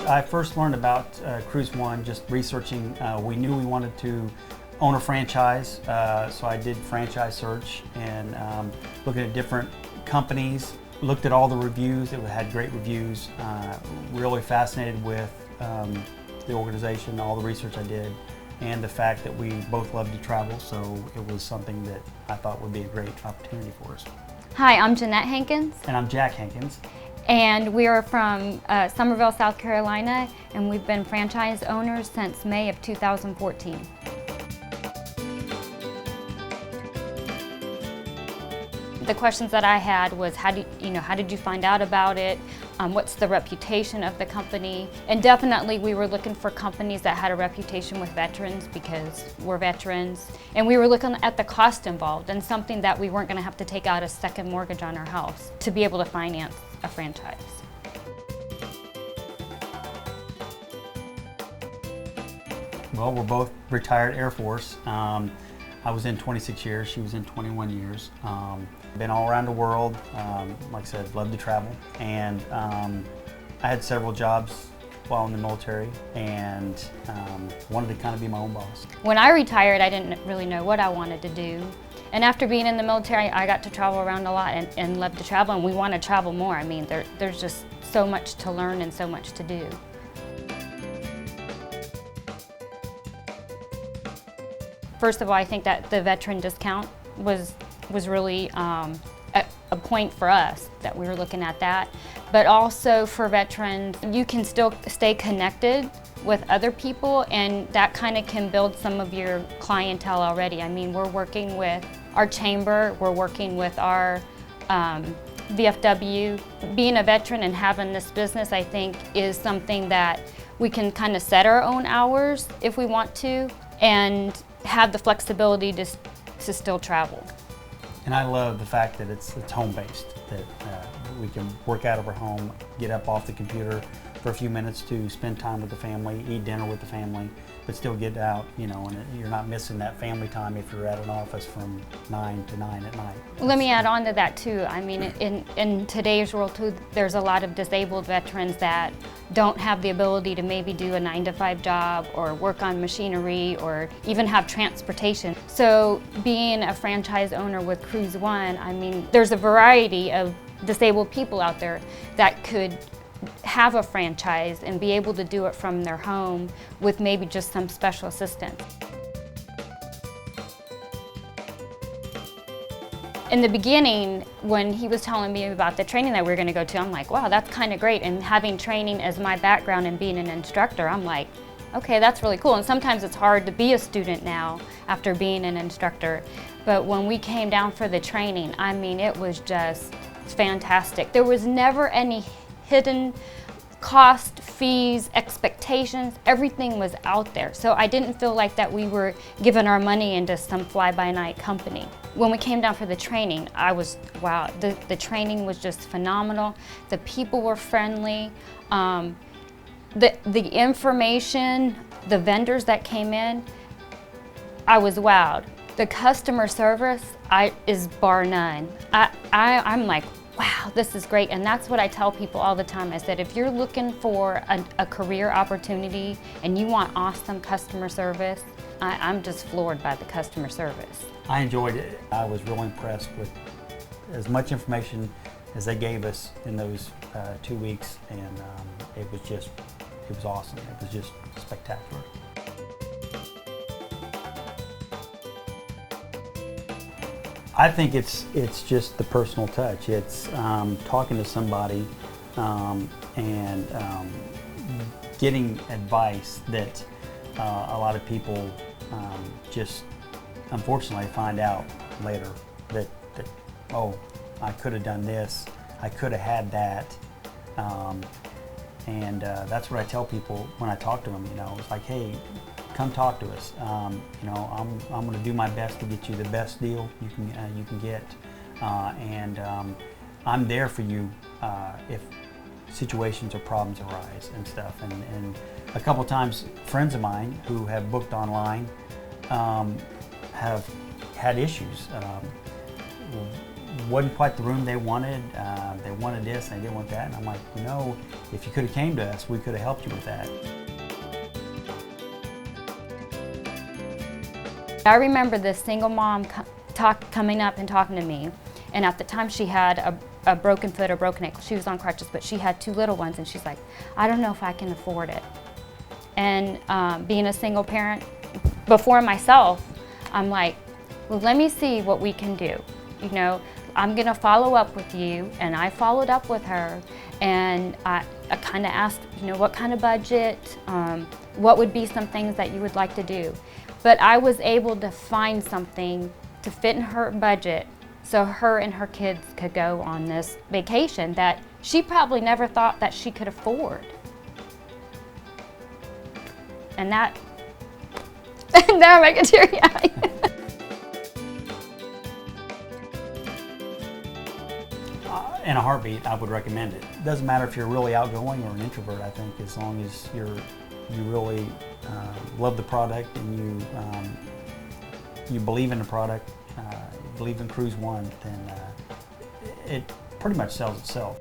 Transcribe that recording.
I first learned about Cruise One just researching. We knew we wanted to own a franchise, so I did franchise search and looking at different companies, looked at all the reviews. It had great reviews. Really fascinated with the organization, all the research I did, and the fact that we both love to travel, so it was something that I thought would be a great opportunity for us. Hi, I'm Janette Hankins. And I'm Jack Hankins. And we are from Summerville, South Carolina, and we've been franchise owners since May of 2014. The questions that I had was, how did you find out about it? What's the reputation of the company? And definitely we were looking for companies that had a reputation with veterans because we're veterans. And we were looking at the cost involved and something that we weren't going to have to take out a second mortgage on our house to be able to finance a franchise. Well, we're both retired Air Force. I was in 26 years, she was in 21 years. Been all around the world, like I said, love to travel. And I had several jobs while in the military and wanted to kind of be my own boss. When I retired, I didn't really know what I wanted to do. And after being in the military, I got to travel around a lot and love to travel, and we want to travel more. I mean, there's just so much to learn and so much to do. First of all, I think that the veteran discount was really a point for us, that we were looking at that. But also for veterans, you can still stay connected with other people, and that kind of can build some of your clientele already. I mean, we're working with our chamber, we're working with our VFW. Being a veteran and having this business, I think, is something that we can kind of set our own hours if we want to, and have the flexibility to still travel. And I love the fact that it's home-based, that we can work out of our home, get up off the computer for a few minutes to spend time with the family, eat dinner with the family, but still get out, and you're not missing that family time if you're at an office from 9 to 9 at night. Let me add on to that too. I mean, in today's world too, there's a lot of disabled veterans that don't have the ability to maybe do a 9-to-5 job or work on machinery or even have transportation. So being a franchise owner with Cruise One, I mean, there's a variety of disabled people out there that could have a franchise and be able to do it from their home with maybe just some special assistance. In the beginning, when he was telling me about the training that we were going to go to, I'm like, wow, that's kind of great. And having training as my background and being an instructor, I'm like, okay, that's really cool. And sometimes it's hard to be a student now after being an instructor. But when we came down for the training, I mean, it was just fantastic. There was never any hidden cost, fees, expectations, everything was out there. So I didn't feel like that we were giving our money into some fly-by-night company. When we came down for the training, I was, wow, the training was just phenomenal. The people were friendly. The information, the vendors that came in, I was wowed. The customer service is bar none. I'm like, wow, this is great. And that's what I tell people all the time. I said, if you're looking for a career opportunity and you want awesome customer service, I'm just floored by the customer service. I enjoyed it. I was really impressed with as much information as they gave us in those 2 weeks, and it was awesome. It was just spectacular. I think it's just the personal touch. It's talking to somebody and getting advice that a lot of people just unfortunately find out later that oh, I could have done this, I could have had that, and that's what I tell people when I talk to them. It's like, hey, come talk to us. I'm going to do my best to get you the best deal you can get, and I'm there for you if situations or problems arise and stuff. And a couple times, friends of mine who have booked online have had issues. wasn't quite the room they wanted. They wanted this and they didn't want that. And I'm like, you know, if you could have came to us, we could have helped you with that. I remember this single mom coming up and talking to me, and at the time she had a broken foot or broken ankle. She was on crutches, but she had 2 little ones, and she's like, I don't know if I can afford it. And being a single parent before myself, I'm like, well, let me see what we can do. You know, I'm gonna follow up with you, and I followed up with her, and I kind of asked, you know, what kind of budget, what would be some things that you would like to do. But I was able to find something to fit in her budget so her and her kids could go on this vacation that she probably never thought that she could afford. And that, now I'm making teary-eyed. In a heartbeat, I would recommend it. It doesn't matter if you're really outgoing or an introvert, I think, as long as you really love the product and you believe in the product, you believe in Cruise One, then it pretty much sells itself.